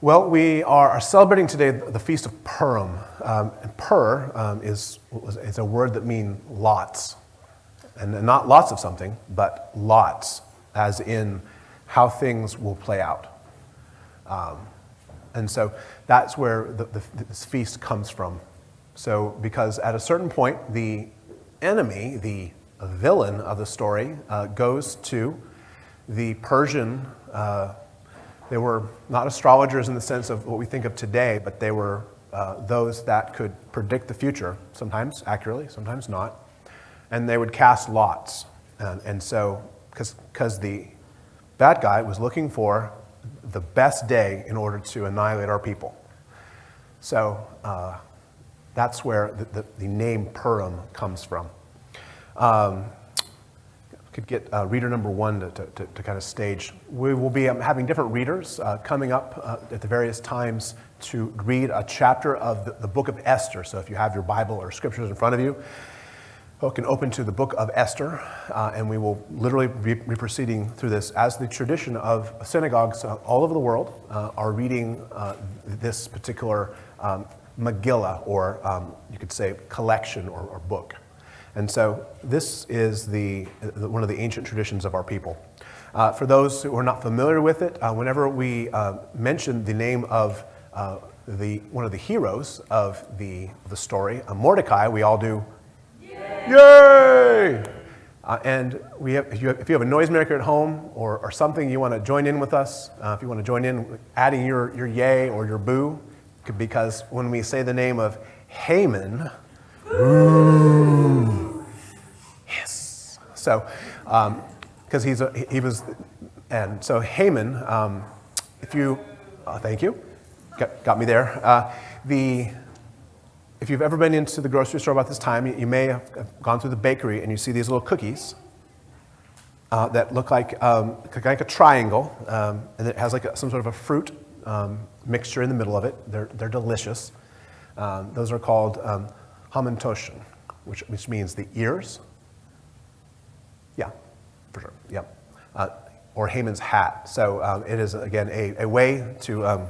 Well, we are celebrating today the Feast of Purim. And Pur is a word that means lots. And not lots of something, but lots, as in how things will play out. And so that's where this feast comes from. So because at a certain point, the enemy, the villain of the story, goes to the Persian. They were not astrologers in the sense of what we think of today, but they were those that could predict the future, sometimes accurately, sometimes not. And they would cast lots. And so, because the bad guy was looking for the best day in order to annihilate our people. So that's where the name Purim comes from. Could get reader number one to kind of stage. We will be having different readers coming up at the various times to read a chapter of the book of Esther. So if you have your Bible or scriptures in front of you, you can open to the book of Esther, and we will literally be proceeding through this as the tradition of synagogues all over the world are reading this particular Megillah, or you could say collection or book. And so this is one of the ancient traditions of our people. For those who are not familiar with it, whenever we mention the name of one of the heroes of the story, Mordecai, we all do, Yay! And if you have a noisemaker at home or something you want to join in with us, if you want to join in adding your yay or your boo, because when we say the name of Haman, ooh, yes. So, because so Haman, thank you, got me there. If you've ever been into the grocery store about this time, you may have gone through the bakery and you see these little cookies that look like a triangle, and it has like some sort of a fruit mixture in the middle of it. They're delicious. Those are called hamantoshen, which means the ears. Yeah, for sure. Yeah, or Haman's hat. So it is again a way to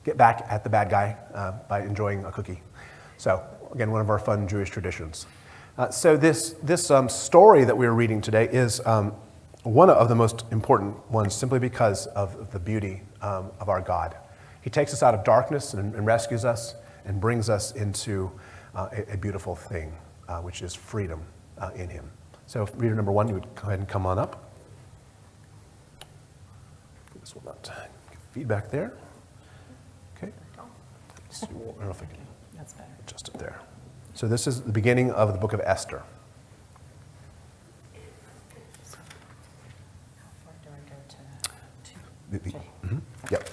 get back at the bad guy by enjoying a cookie. So, again, one of our fun Jewish traditions. So this story that we're reading today is one of the most important ones simply because of the beauty of our God. He takes us out of darkness and rescues us and brings us into a beautiful thing, which is freedom in him. So reader number one, you would go ahead and come on up. This will not give feedback there. Okay. I don't know if I can. That's better. Adjust it there. So this is the beginning of the book of Esther. How far do I go to? Yep.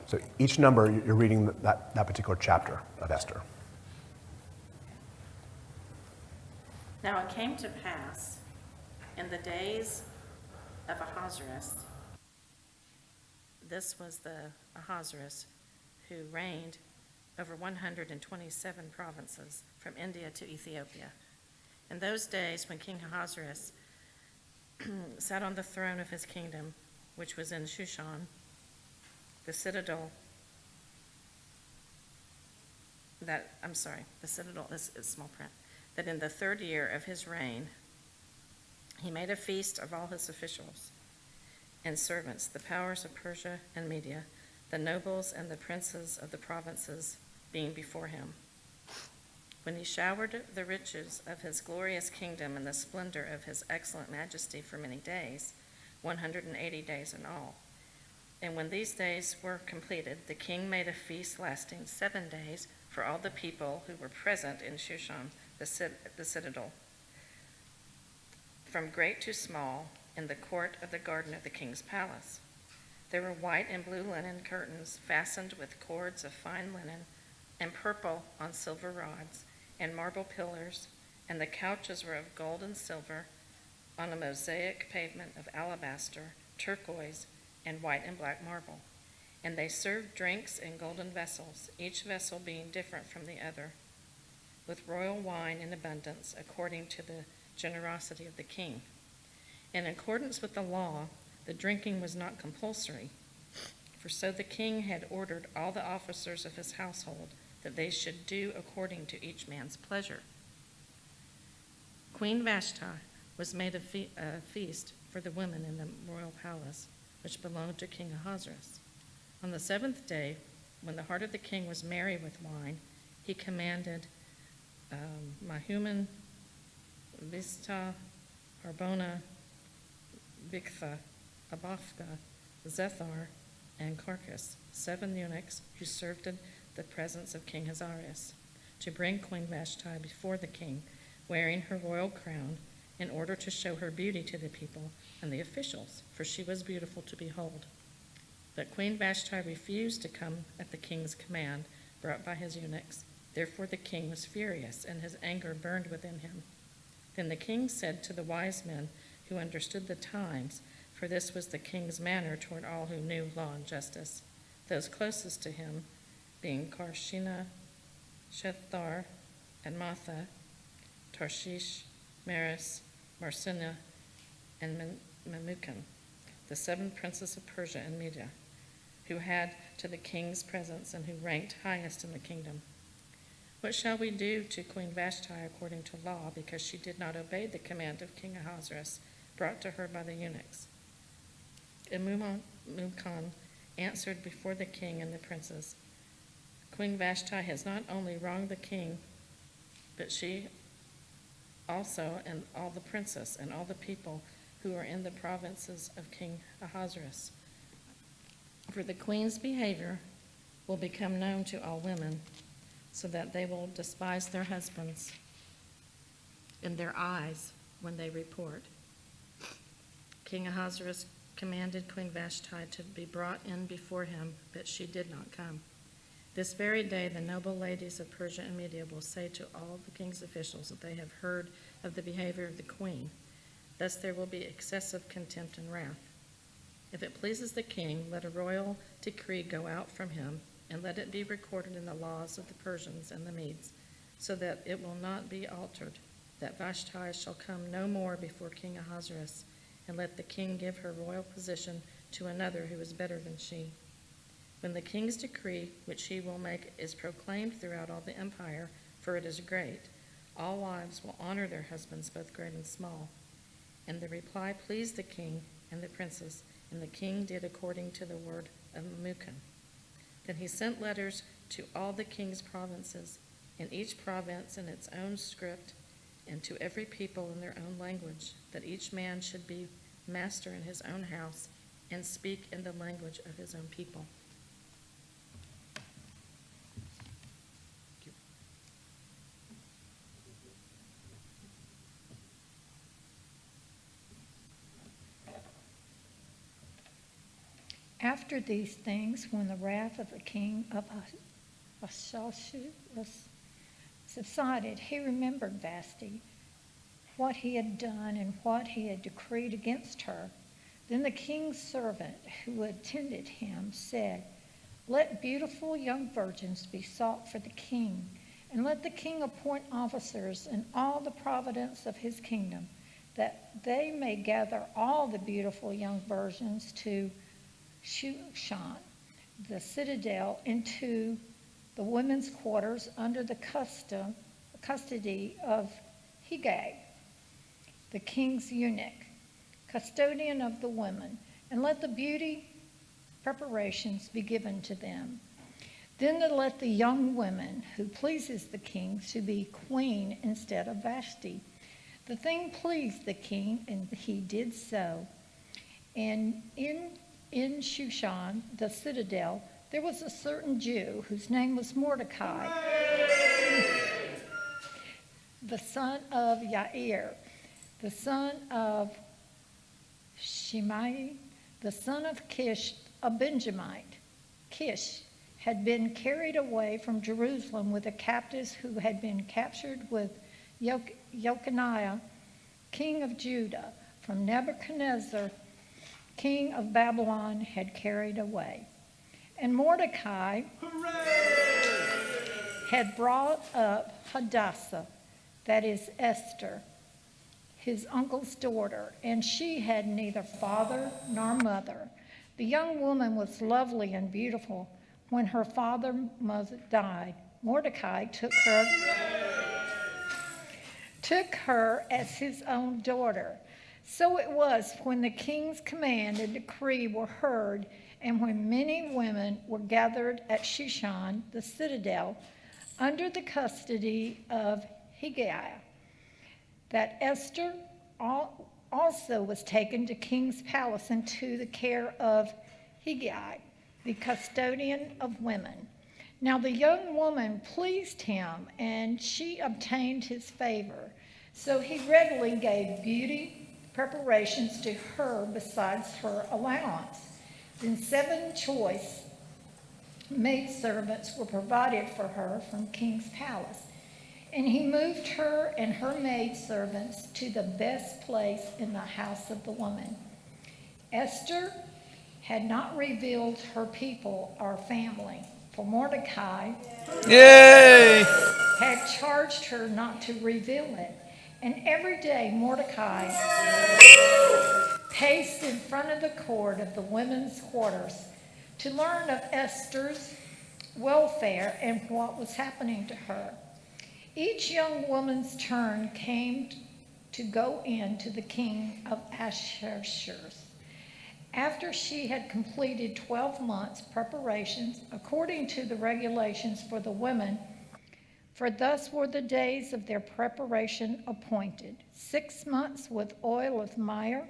So each number, you're reading that particular chapter of Esther. Now it came to pass in the days of Ahasuerus, this was the Ahasuerus who reigned over 127 provinces from India to Ethiopia. In those days when King Ahasuerus sat on the throne of his kingdom, which was in Shushan, the citadel is small print, that in the third year of his reign, he made a feast of all his officials and servants, the powers of Persia and Media, the nobles and the princes of the provinces being before him. When he showered the riches of his glorious kingdom and the splendor of his excellent majesty for many days, 180 days in all. And when these days were completed, the king made a feast lasting 7 days for all the people who were present in Shushan, the citadel, from great to small, in the court of the garden of the king's palace. There were white and blue linen curtains fastened with cords of fine linen, and purple on silver rods, and marble pillars, and the couches were of gold and silver on a mosaic pavement of alabaster, turquoise, and white and black marble. And they served drinks in golden vessels, each vessel being different from the other, with royal wine in abundance, according to the generosity of the king. In accordance with the law, the drinking was not compulsory, For so the king had ordered all the officers of his household that they should do according to each man's pleasure. Queen Vashti was made a feast for the women in the royal palace, which belonged to King Ahasuerus. On the 7th day, when the heart of the king was merry with wine, he commanded Mahuman, Vista, Harbona, Bigtha, Abafka, Zethar, and Carcass, 7 eunuchs who served in the presence of King Ahasuerus, to bring Queen Vashti before the king, wearing her royal crown, in order to show her beauty to the people and the officials, for she was beautiful to behold. But Queen Vashti refused to come at the king's command brought by his eunuchs. Therefore the king was furious, and his anger burned within him. Then the king said to the wise men who understood the times, for this was the king's manner toward all who knew law and justice, those closest to him being Karshina, Shethar, and Matha, Tarshish, Maris, Marsina, and Memucan, the 7 princes of Persia and Media, who had to the king's presence and who ranked highest in the kingdom. What shall we do to Queen Vashti according to law, because she did not obey the command of King Ahasuerus brought to her by the eunuchs? And Mumkan answered before the king and the princes, Queen Vashti has not only wronged the king, but she also and all the princes and all the people who are in the provinces of King Ahasuerus. For the queen's behavior will become known to all women, so that they will despise their husbands in their eyes when they report. King Ahasuerus commanded Queen Vashti to be brought in before him, but she did not come. This very day the noble ladies of Persia and Media will say to all the king's officials that they have heard of the behavior of the queen. Thus there will be excessive contempt and wrath. If it pleases the king, let a royal decree go out from him, and let it be recorded in the laws of the Persians and the Medes, so that it will not be altered, that Vashti shall come no more before King Ahasuerus, and let the king give her royal position to another who is better than she. When the king's decree, which he will make, is proclaimed throughout all the empire, for it is great, all wives will honor their husbands, both great and small. And the reply pleased the king and the princes, and the king did according to the word of Memucan. Then he sent letters to all the king's provinces, and each province in its own script, and to every people in their own language, that each man should be master in his own house and speak in the language of his own people. After these things, when the wrath of the king of Ahasuerus subsided, he remembered Vashti, what he had done and what he had decreed against her. Then the king's servant who attended him said, Let beautiful young virgins be sought for the king, and let the king appoint officers in all the province of his kingdom, that they may gather all the beautiful young virgins to Shushan, the citadel, into the women's quarters under the custody of Hegai, the king's eunuch, custodian of the women, and let the beauty preparations be given to them. Then let the young woman who pleases the king to be queen instead of Vashti. The thing pleased the king, and he did so. And in Shushan, the citadel, there was a certain Jew whose name was Mordecai, the son of Yair, the son of Shimei, the son of Kish, a Benjamite. Kish had been carried away from Jerusalem with the captives who had been captured with Jeconiah, king of Judah, from Nebuchadnezzar, king of Babylon, had carried away. And Mordecai had brought up Hadassah, that is Esther, his uncle's daughter, and she had neither father nor mother, The young woman was lovely and beautiful. When her father died, Mordecai took her as his own daughter. So it was when the king's command and decree were heard, and when many women were gathered at Shushan, the citadel, under the custody of Hegai, that Esther also was taken to king's palace into the care of Hegai, the custodian of women. Now the young woman pleased him, and she obtained his favor. So he readily gave beauty preparations to her besides her allowance. Then 7 choice maidservants were provided for her from king's palace. And he moved her and her maidservants to the best place in the house of the woman. Esther had not revealed her people or family, for Mordecai had charged her not to reveal it. And every day Mordecai paced in front of the court of the women's quarters to learn of Esther's welfare and what was happening to her. Each young woman's turn came to go in to the king of Ahasuerus. After she had completed 12 months' preparations according to the regulations for the women, for thus were the days of their preparation appointed: 6 months with oil of myrrh,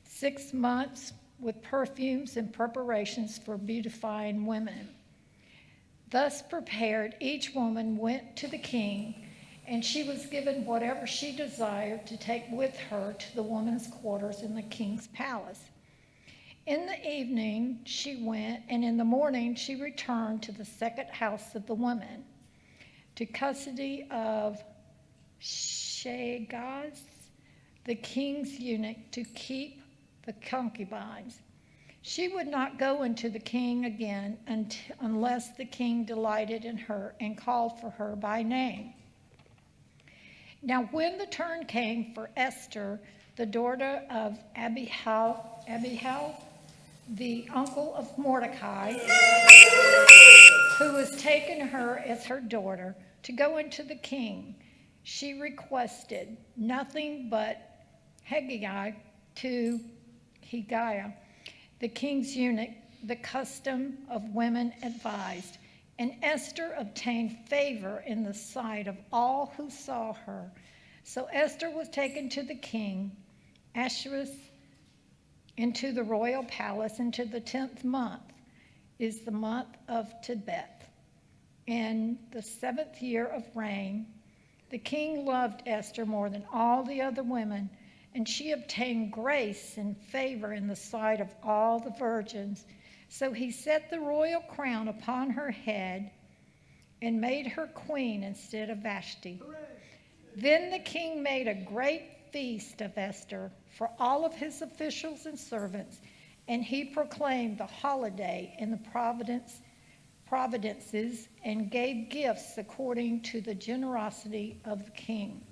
6 months with perfumes and preparations for beautifying women. Thus prepared, each woman went to the king, and she was given whatever she desired to take with her to the women's quarters in the king's palace. In the evening she went, and in the morning she returned to the second house of the women, to custody of Shagaz, the king's eunuch, to keep the concubines. She would not go into the king again unless the king delighted in her and called for her by name. Now when the turn came for Esther, the daughter of Abihail, the uncle of Mordecai, who was taken her as her daughter, to go into the king, she requested nothing but Hegai to Hegai, the king's eunuch, the custom of women advised. And Esther obtained favor in the sight of all who saw her. So Esther was taken to the king Ahasuerus into the royal palace into the 10th month, is the month of Tebeth. In the 7th year of reign, the king loved Esther more than all the other women, and she obtained grace and favor in the sight of all the virgins. So he set the royal crown upon her head and made her queen instead of Vashti. Then the king made a great feast of Esther for all of his officials and servants, and he proclaimed the holiday in the providences and gave gifts according to the generosity of the king.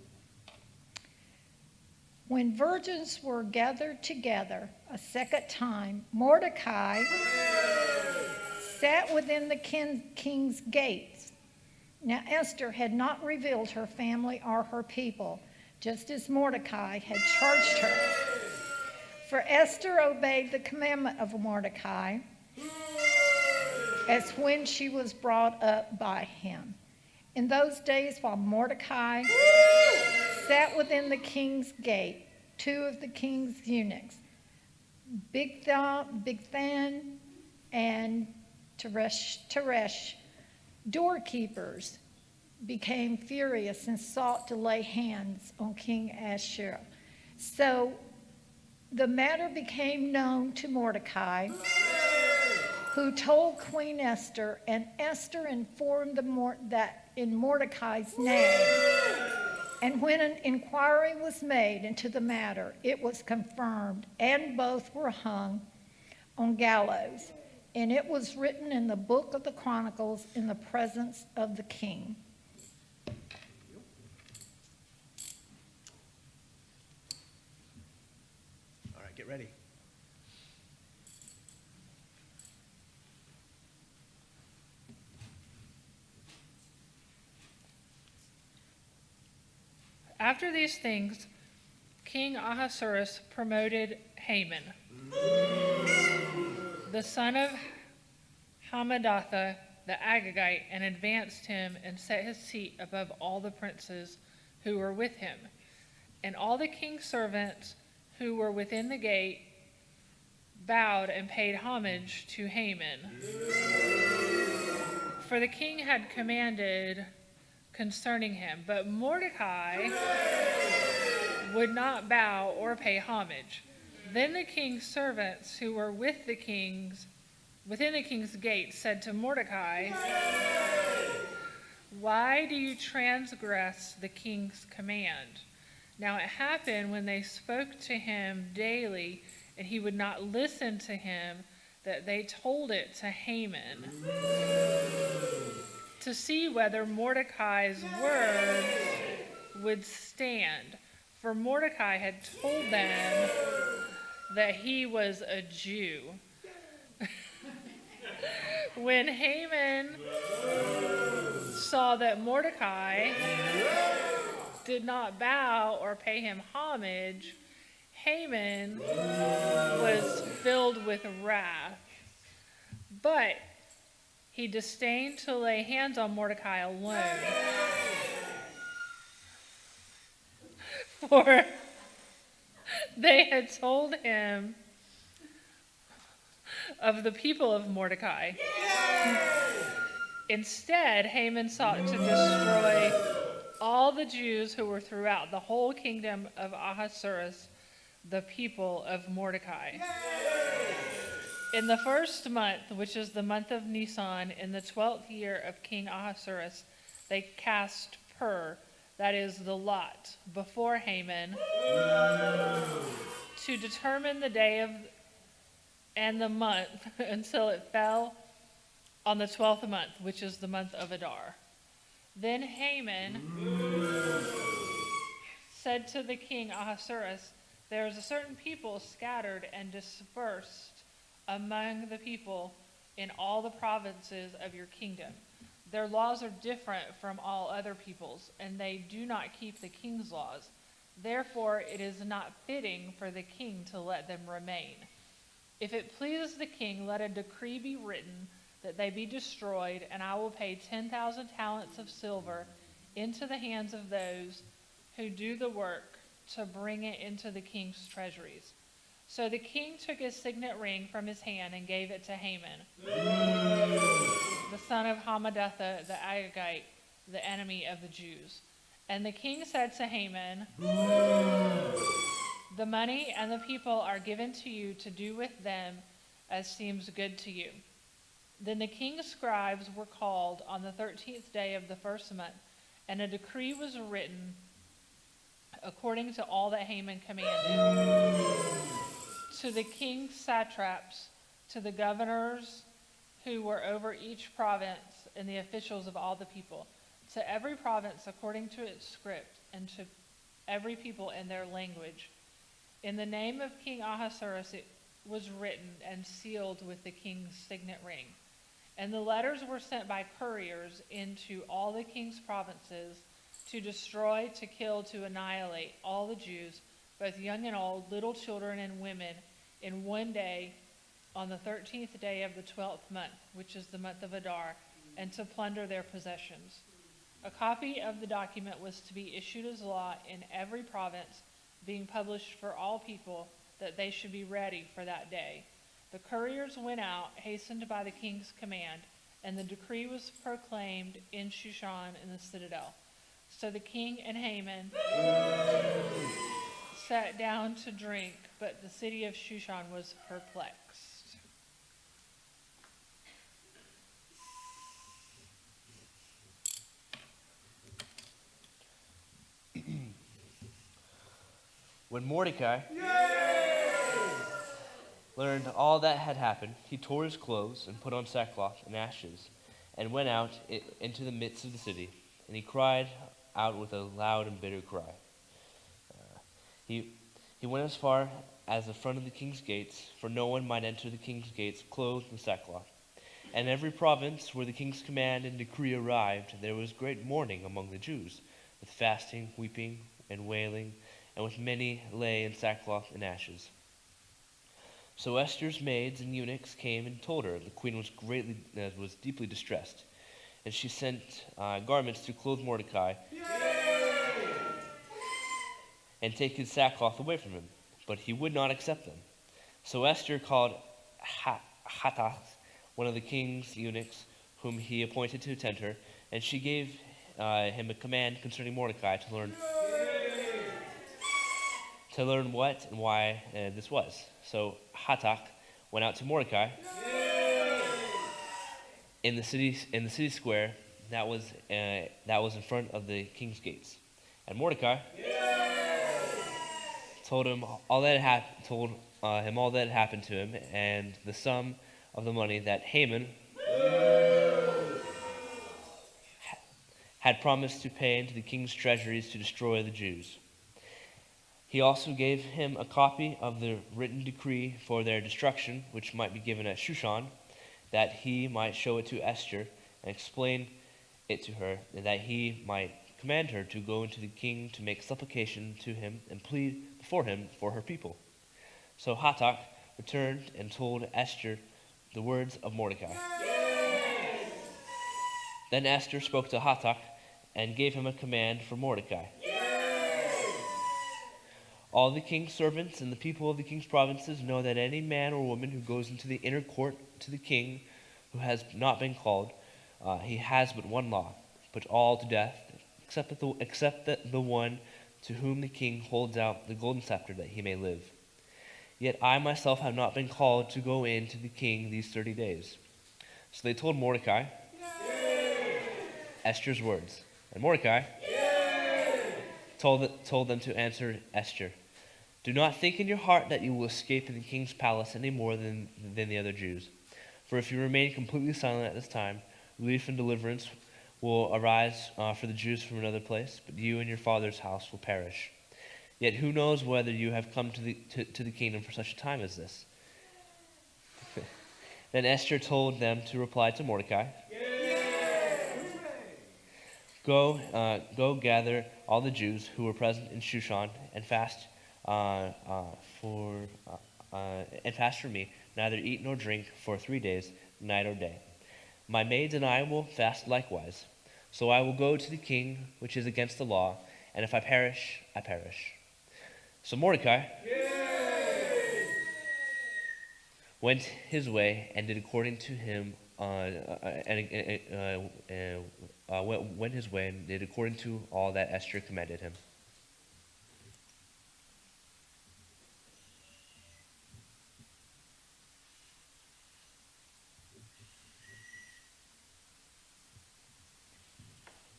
When virgins were gathered together a second time, Mordecai sat within the king's gates. Now Esther had not revealed her family or her people, just as Mordecai had charged her. For Esther obeyed the commandment of Mordecai, as when she was brought up by him. In those days, while Mordecai sat within the king's gate, 2 of the king's eunuchs, Bigthan and Teresh, doorkeepers, became furious and sought to lay hands on King Ahasuerus. So the matter became known to Mordecai, who told Queen Esther, and Esther informed that in Mordecai's name. And when an inquiry was made into the matter, it was confirmed, and both were hung on gallows. And it was written in the book of the Chronicles in the presence of the king. All right, get ready. After these things, King Ahasuerus promoted Haman, the son of Hammedatha the Agagite, and advanced him and set his seat above all the princes who were with him. And all the king's servants who were within the gate bowed and paid homage to Haman. For the king had commanded concerning him, but Mordecai would not bow or pay homage. Then the king's servants who were within the king's gate said to Mordecai, "Why do you transgress the king's command?" Now it happened when they spoke to him daily and he would not listen to him, that they told it to Haman to see whether Mordecai's words would stand. For Mordecai had told them that he was a Jew. When Haman saw that Mordecai did not bow or pay him homage, Haman was filled with wrath. But he disdained to lay hands on Mordecai alone. For they had told him of the people of Mordecai. Instead, Haman sought to destroy all the Jews who were throughout the whole kingdom of Ahasuerus, the people of Mordecai. In the first month, which is the month of Nisan, in the 12th year of King Ahasuerus, they cast pur, that is the lot, before Haman to determine the day and the month until it fell on the 12th month, which is the month of Adar. Then Haman said to the king Ahasuerus, "There is a certain people scattered and dispersed among the people in all the provinces of your kingdom. Their laws are different from all other peoples, and they do not keep the king's laws. Therefore, it is not fitting for the king to let them remain. If it pleases the king, let a decree be written that they be destroyed, and I will pay 10,000 talents of silver into the hands of those who do the work to bring it into the king's treasuries." So the king took his signet ring from his hand and gave it to Haman, the son of Hammedatha the Agagite, the enemy of the Jews. And the king said to Haman, "The money and the people are given to you to do with them as seems good to you." Then the king's scribes were called on the 13th day of the first month, and a decree was written according to all that Haman commanded. To the king's satraps, to the governors who were over each province, and the officials of all the people, to every province according to its script, and to every people in their language. In the name of King Ahasuerus it was written and sealed with the king's signet ring. And the letters were sent by couriers into all the king's provinces to destroy, to kill, to annihilate all the Jews, both young and old, little children and women, in one day, on the 13th day of the 12th month, which is the month of Adar, and to plunder their possessions. A copy of the document was to be issued as law in every province, being published for all people, that they should be ready for that day. The couriers went out, hastened by the king's command, and the decree was proclaimed in Shushan in the citadel. So the king and Haman sat down to drink, but the city of Shushan was perplexed. When Mordecai learned all that had happened, he tore his clothes and put on sackcloth and ashes and went out into the midst of the city, and he cried out with a loud and bitter cry. He went as far as the front of the king's gates, for no one might enter the king's gates clothed in sackcloth. And in every province where the king's command and decree arrived, there was great mourning among the Jews, with fasting, weeping, and wailing, and with many lay in sackcloth and ashes. So Esther's maids and eunuchs came and told her the queen was deeply distressed, and she sent garments to clothe Mordecai and take his sackcloth away from him, but he would not accept them. So Esther called Hathach, one of the king's eunuchs, whom he appointed to attend her, and she gave him a command concerning Mordecai to learn what and why this was. So Hathach went out to Mordecai in the city square that was in front of the king's gates, and Mordecai told him all that had happened to him, and the sum of the money that Haman had promised to pay into the king's treasuries to destroy the Jews. He also gave him a copy of the written decree for their destruction, which might be given at Shushan, that he might show it to Esther and explain it to her, and that he might command her to go into the king to make supplication to him and plead before him for her people. So Hathach returned and told Esther the words of Mordecai. Then Esther spoke to Hathach and gave him a command for Mordecai. All the king's servants and the people of the king's provinces know that any man or woman who goes into the inner court to the king who has not been called, he has but one law: put all to death, except the one to whom the king holds out the golden scepter that he may live. Yet I myself have not been called to go in to the king these 30 days. So they told Mordecai Esther's words. And Mordecai told them to answer Esther, "Do not think in your heart that you will escape in the king's palace any more than the other Jews. For if you remain completely silent at this time, relief and deliverance will arise for the Jews from another place, but you and your father's house will perish. Yet who knows whether you have come to the kingdom for such a time as this?" Then Esther told them to reply to Mordecai, Go gather all the Jews who were present in Shushan and fast for me, neither eat nor drink for 3 days, night or day. My maids and I will fast likewise. So I will go to the king, which is against the law, and if I perish, I perish. So Mordecai went his way and did according to him, went his way and did according to all that Esther commanded him.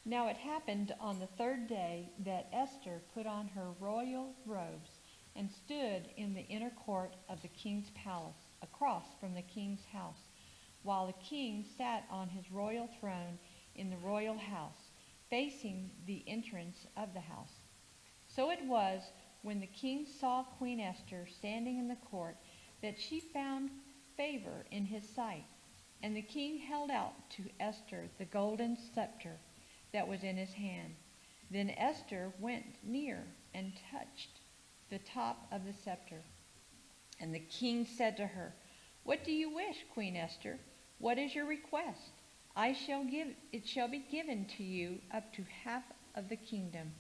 Now it happened on the third day that Esther put on her royal robes and stood in the inner court of the king's palace, across from the king's house, while the king sat on his royal throne in the royal house, facing the entrance of the house. So it was, when the king saw Queen Esther standing in the court, that she found favor in his sight. And the king held out to Esther the golden scepter that was in his hand. Then Esther went near and touched the top of the scepter. And the king said to her, "What do you wish, Queen Esther? What is your request? It shall be given to you up to half of the kingdom."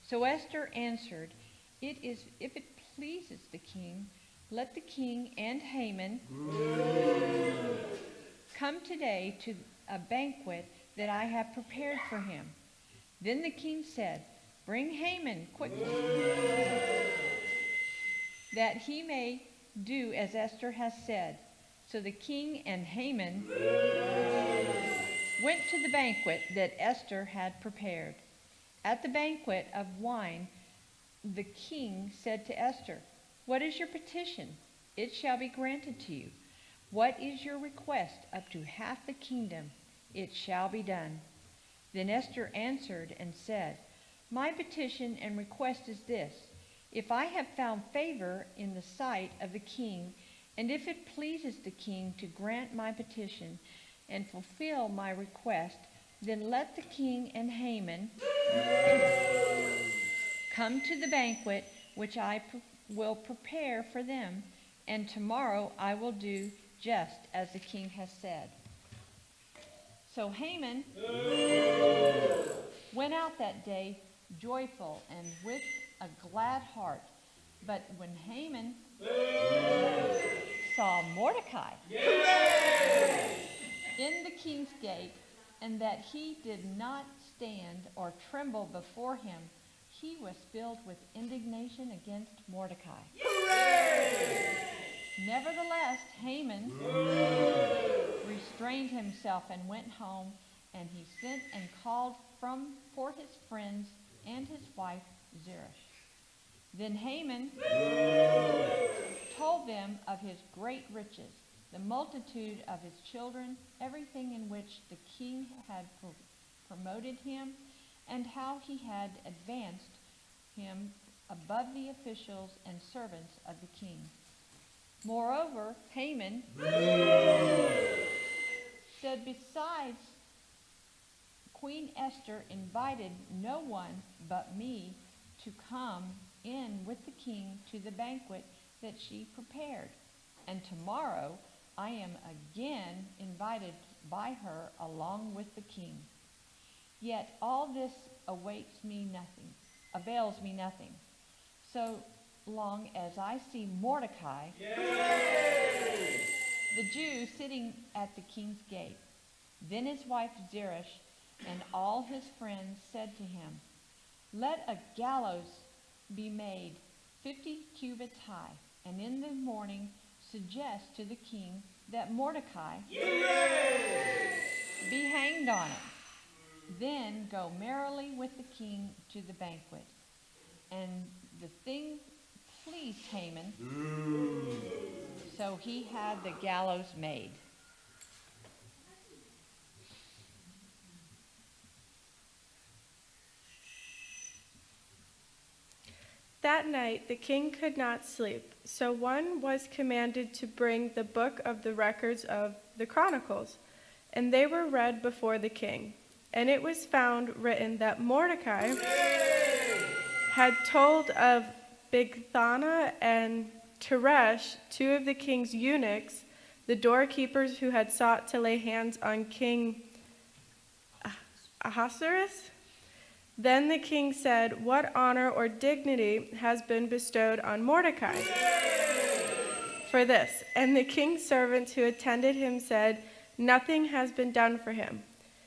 So Esther answered, If it pleases the king, let the king and Haman come today to a banquet that I have prepared for him. Then the king said, "Bring Haman quickly, that he may do as Esther has said." So the king and Haman went to the banquet that Esther had prepared. At the banquet of wine, the king said to Esther, "What is your petition? It shall be granted to you. What is your request up to half the kingdom? It shall be done." Then Esther answered and said, "My petition and request is this: if I have found favor in the sight of the king, and if it pleases the king to grant my petition and fulfill my request, then let the king and Haman Come to the banquet which I will prepare for them, and tomorrow I will do just as the king has said." So Haman went out that day joyful and with a glad heart. But when Haman saw Mordecai in the king's gate, and that he did not stand or tremble before him, he was filled with indignation against Mordecai. Nevertheless, Haman restrained himself and went home, and he sent and called for his friends and his wife Zeresh. Then Haman told them of his great riches, the multitude of his children, everything in which the king had promoted him, and how he had advanced him above the officials and servants of the king. Moreover, Haman said, "Besides, Queen Esther invited no one but me to come in with the king to the banquet that she prepared. And tomorrow I am again invited by her along with the king. Yet all this avails me nothing, so long as I see Mordecai, the Jew, sitting at the king's gate." Then his wife Zeresh and all his friends said to him, "Let a gallows be made 50 cubits high, and in the morning suggest to the king that Mordecai be hanged on it. Then go merrily with the king to the banquet." And the thing pleased Haman, so he had the gallows made. That night the king could not sleep, so one was commanded to bring the book of the records of the Chronicles, and they were read before the king. And it was found written that Mordecai had told of Bigthana and Teresh, two of the king's eunuchs, the doorkeepers who had sought to lay hands on King Ahasuerus. Then the king said, "What honor or dignity has been bestowed on Mordecai for this?" And the king's servants who attended him said, "Nothing has been done for him."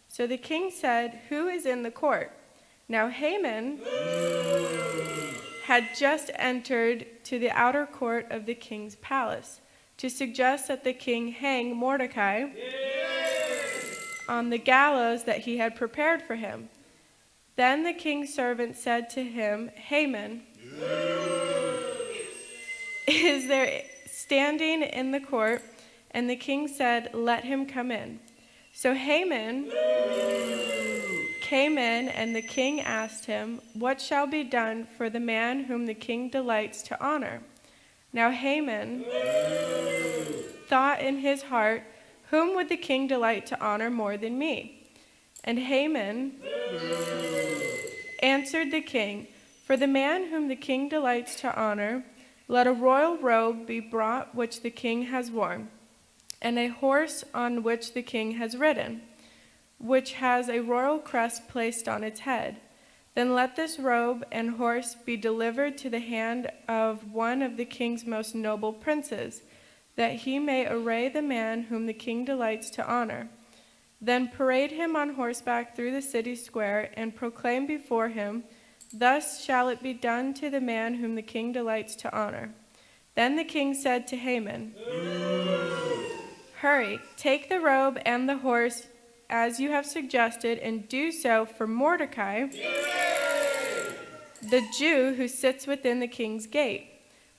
So the king said, "Who is in the court?" Now Haman had just entered to the outer court of the king's palace to suggest that the king hang Mordecai on the gallows that he had prepared for him. Then the king's servant said to him, "Haman is there standing in the court?" And the king said, "Let him come in." So Haman came in, and the king asked him, "What shall be done for the man whom the king delights to honor?" Now Haman thought in his heart, "Whom would the king delight to honor more than me?" And Haman answered the king, "For the man whom the king delights to honor, let a royal robe be brought which the king has worn, and a horse on which the king has ridden, which has a royal crest placed on its head. Then let this robe and horse be delivered to the hand of one of the king's most noble princes, that he may array the man whom the king delights to honor. Then parade him on horseback through the city square, and proclaim before him, 'Thus shall it be done to the man whom the king delights to honor.'" Then the king said to Haman, "Hurry, take the robe and the horse as you have suggested, and do so for Mordecai, the Jew who sits within the king's gate.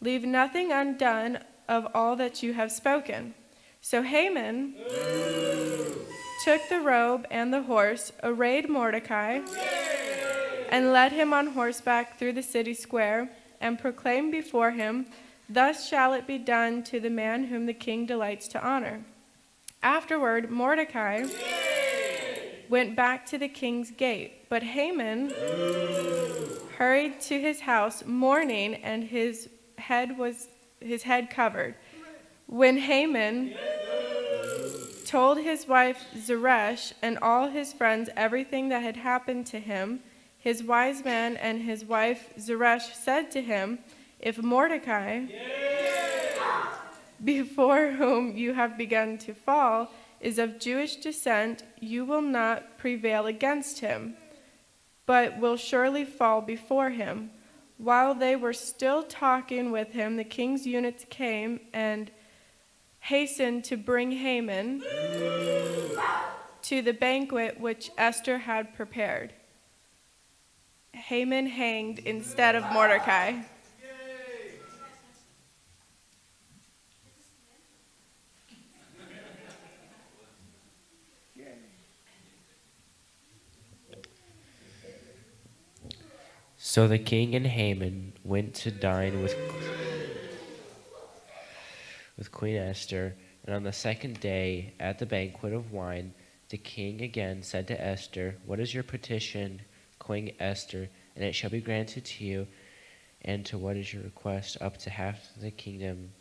Leave nothing undone of all that you have spoken." So Haman took the robe and the horse, arrayed Mordecai, and led him on horseback through the city square, and proclaimed before him, "Thus shall it be done to the man whom the king delights to honor." Afterward, Mordecai, went back to the king's gate. But Haman hurried to his house mourning, and his head covered. When Haman told his wife Zeresh and all his friends everything that had happened to him, his wise men and his wife Zeresh said to him, "If Mordecai, before whom you have begun to fall, is of Jewish descent, you will not prevail against him, but will surely fall before him." While they were still talking with him, the king's eunuchs came and hastened to bring Haman to the banquet which Esther had prepared. Haman hanged instead of Mordecai. So the king and Haman went to dine with Queen Esther, and on the second day at the banquet of wine, the king again said to Esther, "What is your petition, Queen Esther? And it shall be granted to you. And to what is your request? Up to half the kingdom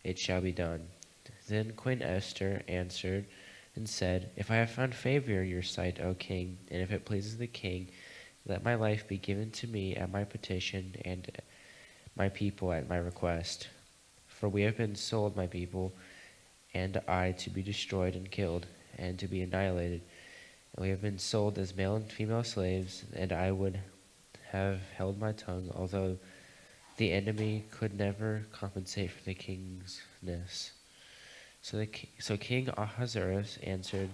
it shall be done." Then Queen Esther answered and said, "If I have found favor in your sight, O king, and if it pleases the king, let my life be given to me at my petition, and my people at my request. For we have been sold, my people, and I, to be destroyed and killed, and to be annihilated. And we have been sold as male and female slaves, and I would have held my tongue, although the enemy could never compensate for the kingsness." So King Ahasuerus answered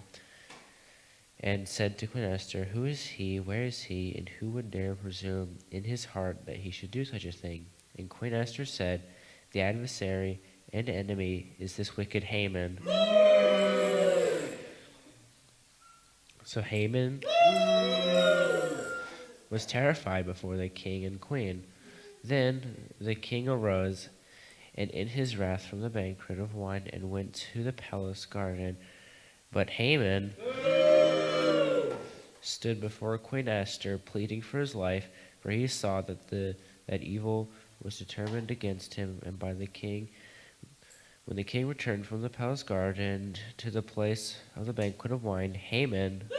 and said to Queen Esther, "Who is he, where is he, and who would dare presume in his heart that he should do such a thing?" And Queen Esther said, "The adversary and enemy is this wicked Haman." So Haman was terrified before the king and queen. Then the king arose and in his wrath from the banquet of wine and went to the palace garden. But Haman stood before Queen Esther, pleading for his life, for he saw that evil was determined against him. And by the king, when the king returned from the palace garden to the place of the banquet of wine, Haman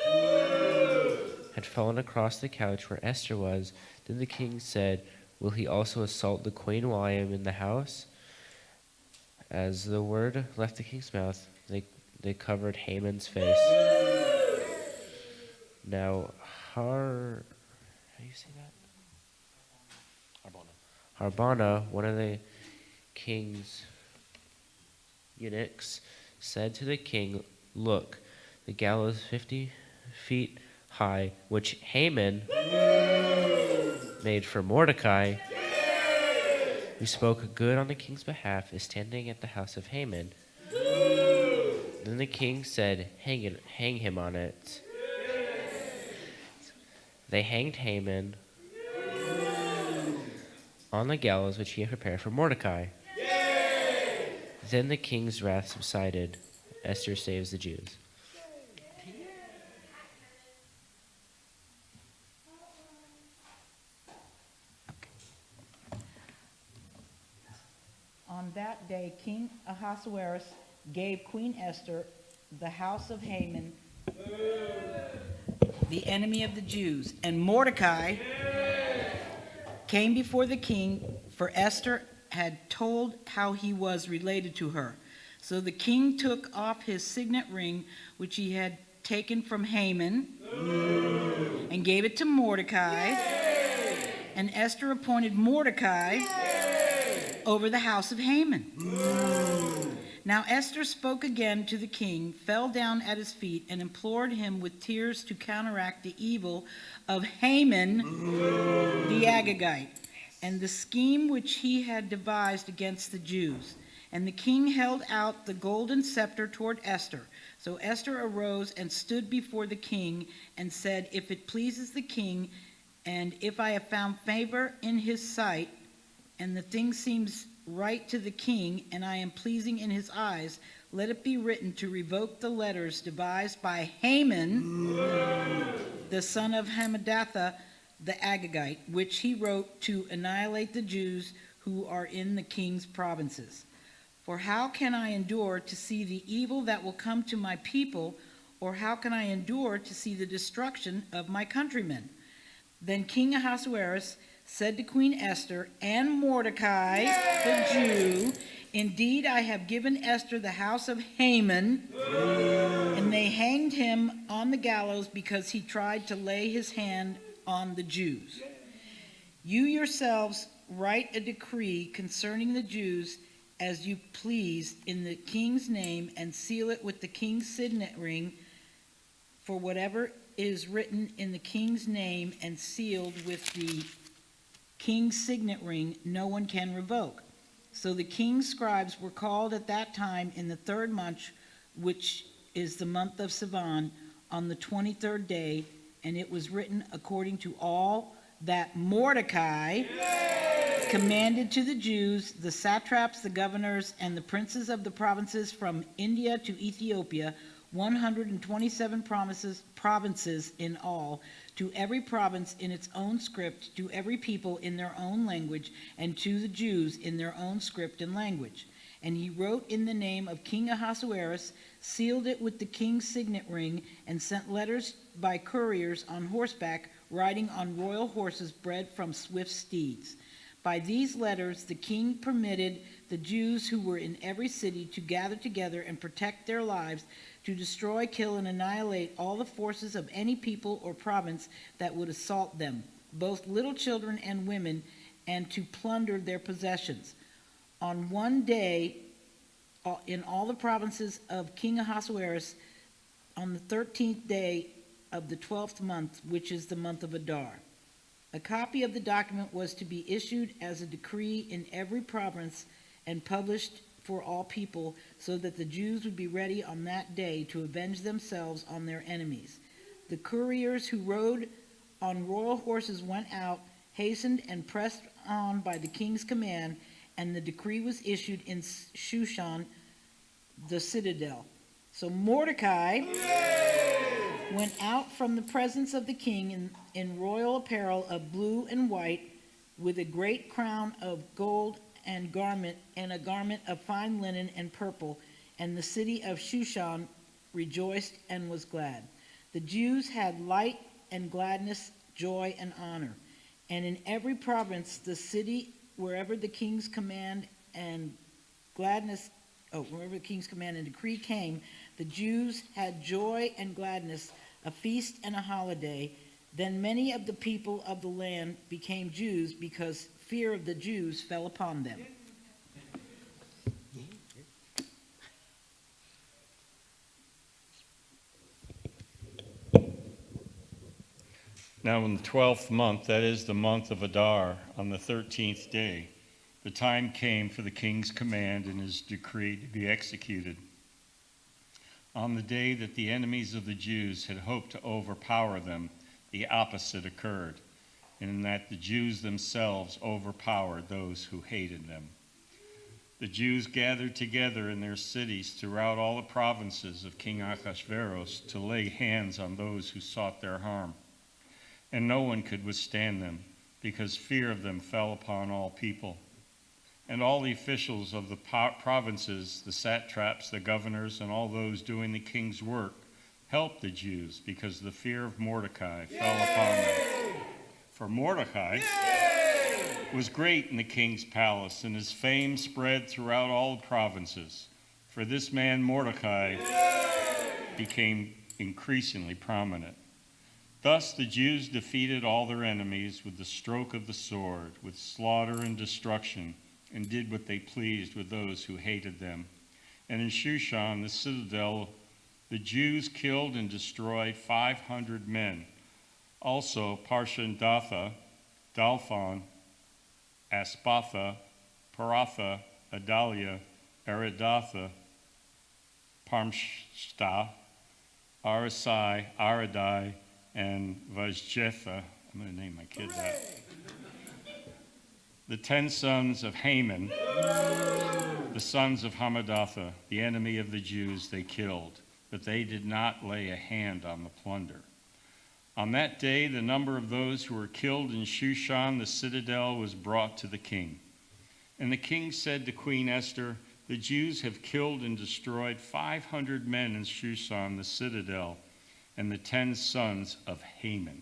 had fallen across the couch where Esther was. Then the king said, "Will he also assault the queen while I am in the house?" As the word left the king's mouth, they covered Haman's face. Now, how do you say that? Harbona, one of the king's eunuchs, said to the king, "Look, the gallows 50 feet high, which Haman made for Mordecai, who spoke good on the king's behalf, is standing at the house of Haman." Then the king said, "Hang him on it." They hanged Haman on the gallows which he had prepared for Mordecai. Then the king's wrath subsided. Esther saves the Jews. On that day, King Ahasuerus gave Queen Esther the house of Haman, the enemy of the Jews. And Mordecai came before the king, for Esther had told how he was related to her. So the king took off his signet ring, which he had taken from Haman, and gave it to Mordecai. And Esther appointed Mordecai over the house of Haman. Now Esther spoke again to the king, fell down at his feet, and implored him with tears to counteract the evil of Haman the Agagite, and the scheme which he had devised against the Jews. And the king held out the golden scepter toward Esther. So Esther arose and stood before the king and said, "If it pleases the king, and if I have found favor in his sight, and the thing seems right to the king, and I am pleasing in his eyes, let it be written to revoke the letters devised by Haman, the son of Hammedatha the Agagite, which he wrote to annihilate the Jews who are in the king's provinces. For how can I endure to see the evil that will come to my people, or how can I endure to see the destruction of my countrymen? Then King Ahasuerus said to Queen Esther and Mordecai, the Jew, indeed I have given Esther the house of Haman, and they hanged him on the gallows because he tried to lay his hand on the Jews. You yourselves write a decree concerning the Jews as you please in the king's name, and seal it with the king's signet ring, for whatever is written in the king's name and sealed with the king's signet ring, no one can revoke. So the king's scribes were called at that time in the 3rd month, which is the month of Sivan, on the 23rd day, and it was written according to all that Mordecai commanded to the Jews, the satraps, the governors, and the princes of the provinces from India to Ethiopia, 127 provinces in all, to every province in its own script, to every people in their own language, and to the Jews in their own script and language. And he wrote in the name of King Ahasuerus, sealed it with the king's signet ring, and sent letters by couriers on horseback, riding on royal horses bred from swift steeds. By these letters, the king permitted the Jews who were in every city to gather together and protect their lives, to destroy, kill, and annihilate all the forces of any people or province that would assault them, both little children and women, and to plunder their possessions. On one day, in all the provinces of King Ahasuerus, on the 13th day of the 12th month, which is the month of Adar. A copy of the document was to be issued as a decree in every province and published for all people, so that the Jews would be ready on that day to avenge themselves on their enemies. The couriers who rode on royal horses went out, hastened and pressed on by the king's command, and the decree was issued in Shushan, the citadel. So Mordecai went out from the presence of the king in royal apparel of blue and white, with a great crown of gold and a garment of fine linen and purple, and the city of Shushan rejoiced and was glad. The Jews had light and gladness, joy and honor. And in every province, the city, wherever the king's command and decree came, the Jews had joy and gladness, a feast and a holiday. Then many of the people of the land became Jews, because fear of the Jews fell upon them. Now in the 12th month, that is the month of Adar, on the 13th day, the time came for the king's command and his decree to be executed. On the day that the enemies of the Jews had hoped to overpower them, the opposite occurred, in that the Jews themselves overpowered those who hated them. The Jews gathered together in their cities throughout all the provinces of King Ahasuerus to lay hands on those who sought their harm. And no one could withstand them, because fear of them fell upon all people. And all the officials of the provinces, the satraps, the governors, and all those doing the king's work, helped the Jews, because the fear of Mordecai fell upon them. For Mordecai was great in the king's palace, and his fame spread throughout all the provinces. For this man Mordecai became increasingly prominent. Thus the Jews defeated all their enemies with the stroke of the sword, with slaughter and destruction, and did what they pleased with those who hated them. And in Shushan, the citadel, the Jews killed and destroyed 500 men. Also Parshandatha, Dalphon, Aspatha, Paratha, Adalia, Aridatha, Parmshta, Arisai, Aradai, and Vajjetha. I'm going to name my kid that. The 10 sons of Haman, The sons of Hammedatha, the enemy of the Jews, they killed, but they did not lay a hand on the plunder. On that day, the number of those who were killed in Shushan, the citadel, was brought to the king. And the king said to Queen Esther, "The Jews have killed and destroyed 500 men in Shushan, the citadel, and the 10 sons of Haman.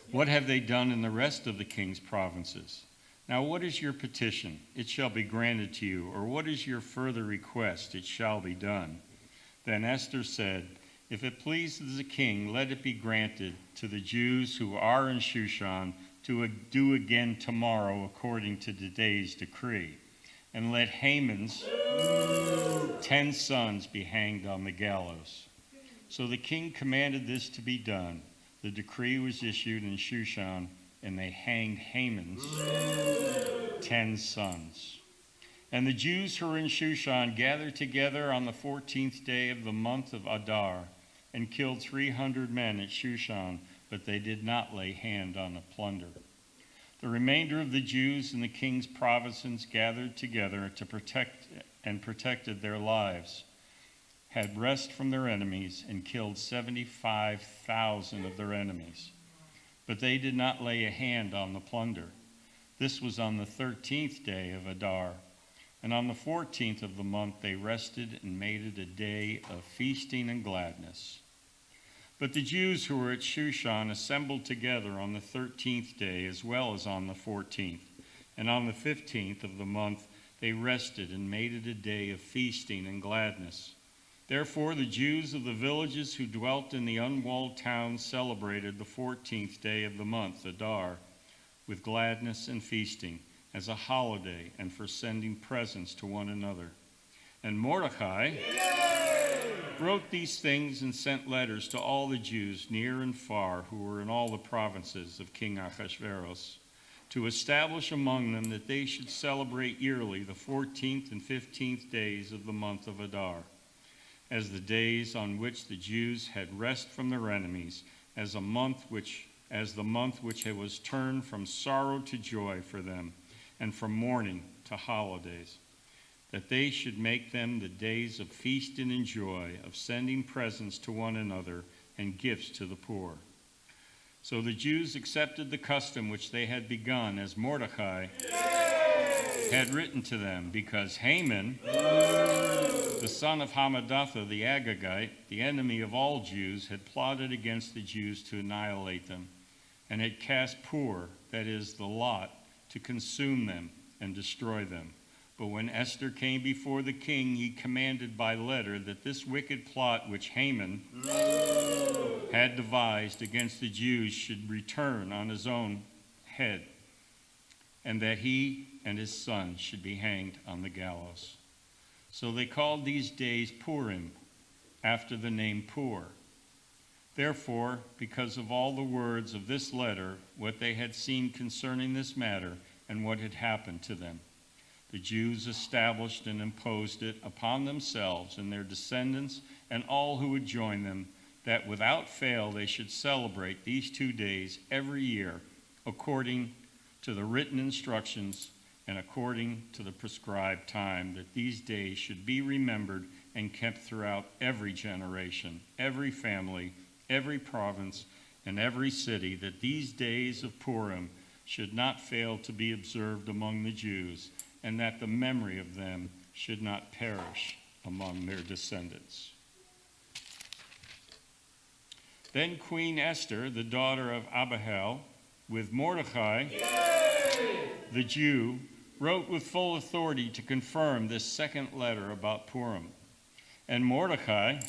What have they done in the rest of the king's provinces? Now what is your petition? It shall be granted to you. Or what is your further request? It shall be done." Then Esther said, "If it pleases the king, let it be granted to the Jews who are in Shushan to do again tomorrow according to today's decree. And let Haman's 10 sons be hanged on the gallows." So the king commanded this to be done. The decree was issued in Shushan, and they hanged Haman's 10 sons. And the Jews who were in Shushan gathered together on the 14th day of the month of Adar, and killed 300 men at Shushan, but they did not lay hand on the plunder. The remainder of the Jews in the king's provinces gathered together to protected their lives, had rest from their enemies, and killed 75,000 of their enemies. But they did not lay a hand on the plunder. This was on the 13th day of Adar. And on the 14th of the month they rested and made it a day of feasting and gladness. But the Jews who were at Shushan assembled together on the 13th day as well as on the 14th. And on the 15th of the month they rested and made it a day of feasting and gladness. Therefore the Jews of the villages who dwelt in the unwalled towns celebrated the 14th day of the month, Adar, with gladness and feasting, as a holiday and for sending presents to one another. And Mordecai wrote these things and sent letters to all the Jews near and far who were in all the provinces of King Ahasuerus, to establish among them that they should celebrate yearly the 14th and 15th days of the month of Adar, as the days on which the Jews had rest from their enemies, as the month which was turned from sorrow to joy for them, and from mourning to holidays, that they should make them the days of feasting and joy, of sending presents to one another and gifts to the poor. So the Jews accepted the custom which they had begun, as Mordecai had written to them, because Haman, the son of Hammedatha the Agagite, the enemy of all Jews, had plotted against the Jews to annihilate them, and had cast Pur, that is, the lot, to consume them and destroy them. But when Esther came before the king, he commanded by letter that this wicked plot which Haman had devised against the Jews should return on his own head, and that he and his son should be hanged on the gallows. So they called these days Purim, after the name Pur. Therefore, because of all the words of this letter, what they had seen concerning this matter, and what had happened to them, the Jews established and imposed it upon themselves and their descendants and all who would join them, that without fail they should celebrate these 2 days every year, according to the written instructions and according to the prescribed time, that these days should be remembered and kept throughout every generation, every family, every province, and every city, that these days of Purim should not fail to be observed among the Jews, and that the memory of them should not perish among their descendants. Then Queen Esther, the daughter of Abihail, with Mordecai, the Jew, wrote with full authority to confirm this second letter about Purim. And Mordecai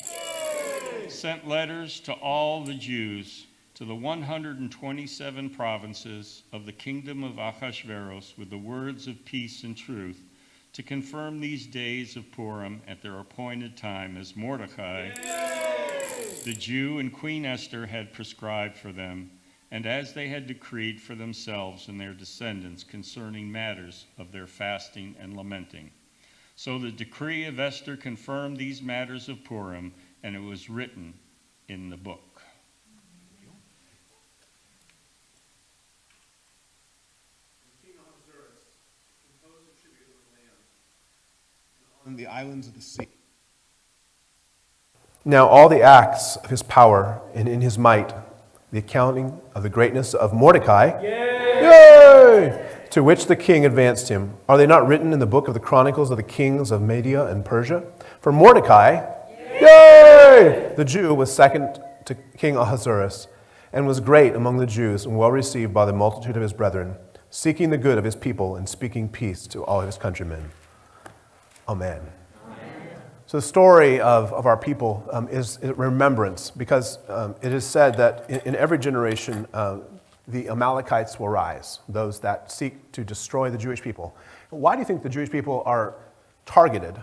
sent letters to all the Jews, to the 127 provinces of the kingdom of Ahasuerus, with the words of peace and truth, to confirm these days of Purim at their appointed time, as Mordecai, the Jew, and Queen Esther had prescribed for them, and as they had decreed for themselves and their descendants concerning matters of their fasting and lamenting. So the decree of Esther confirmed these matters of Purim, and it was written in the book. King Ahasuerus composed a tribute islands of the sea. Now all the acts of his power and in his might, the accounting of the greatness of Mordecai, Yay! To which the king advanced him, are they not written in the book of the chronicles of the kings of Media and Persia? For Mordecai, Yay! The Jew, was second to King Ahasuerus, and was great among the Jews and well received by the multitude of his brethren, seeking the good of his people and speaking peace to all his countrymen. Amen. So the story of our people is remembrance, because it is said that in every generation the Amalekites will rise, those that seek to destroy the Jewish people. Why do you think the Jewish people are targeted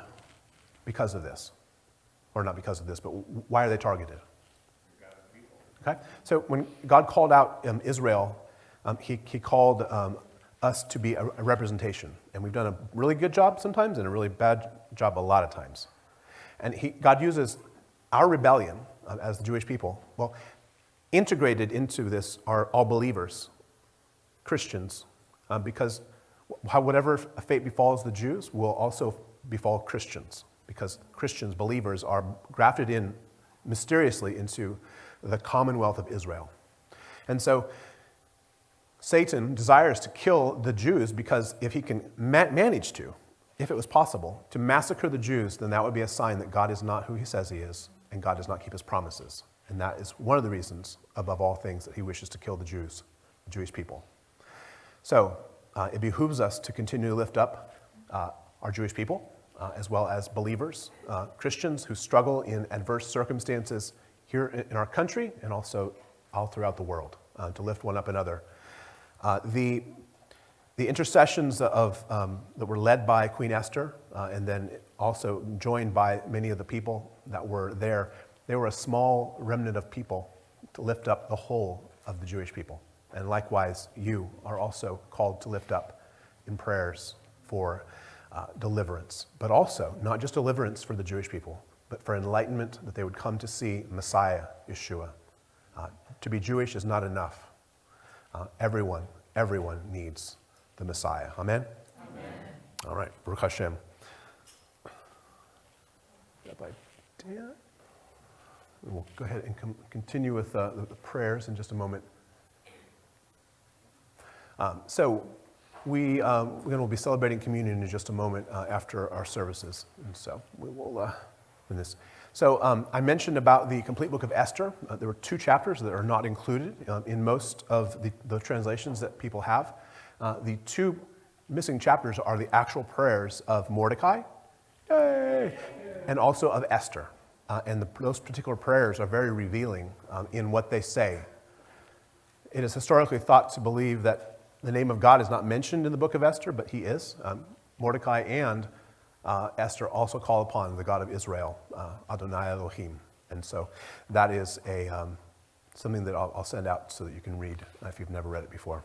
because of this? Or not because of this, but why are they targeted? Okay? So when God called out Israel, he called us to be a representation. And we've done a really good job sometimes and a really bad job a lot of times. And God uses our rebellion as the Jewish people. Well, integrated into this are all believers, Christians, because whatever fate befalls the Jews will also befall Christians, because Christians, believers, are grafted in mysteriously into the commonwealth of Israel. And so Satan desires to kill the Jews because if he can manage to, if it was possible, to massacre the Jews, then that would be a sign that God is not who he says he is, and God does not keep his promises. And that is one of the reasons, above all things, that he wishes to kill the Jews, the Jewish people. So it behooves us to continue to lift up our Jewish people, as well as believers, Christians who struggle in adverse circumstances here in our country and also all throughout the world, to lift one up another. The intercessions that were led by Queen Esther and then also joined by many of the people that were there, they were a small remnant of people to lift up the whole of the Jewish people. And likewise, you are also called to lift up in prayers for deliverance, but also not just deliverance for the Jewish people, but for enlightenment that they would come to see Messiah, Yeshua. To be Jewish is not enough. Everyone needs the Messiah. Amen? Amen. All right, Baruch Hashem. Rabbi Dan? We'll go ahead and continue with the prayers in just a moment. So we will be celebrating communion in just a moment after our services. And so we will in this. So I mentioned about the complete book of Esther. There were 2 chapters that are not included in most of the translations that people have. The 2 missing chapters are the actual prayers of Mordecai, yay, and also of Esther. And those particular prayers are very revealing in what they say. It is historically thought to believe that the name of God is not mentioned in the book of Esther, but he is. Mordecai and Esther also call upon the God of Israel, Adonai Elohim. And so that is something that I'll send out so that you can read if you've never read it before.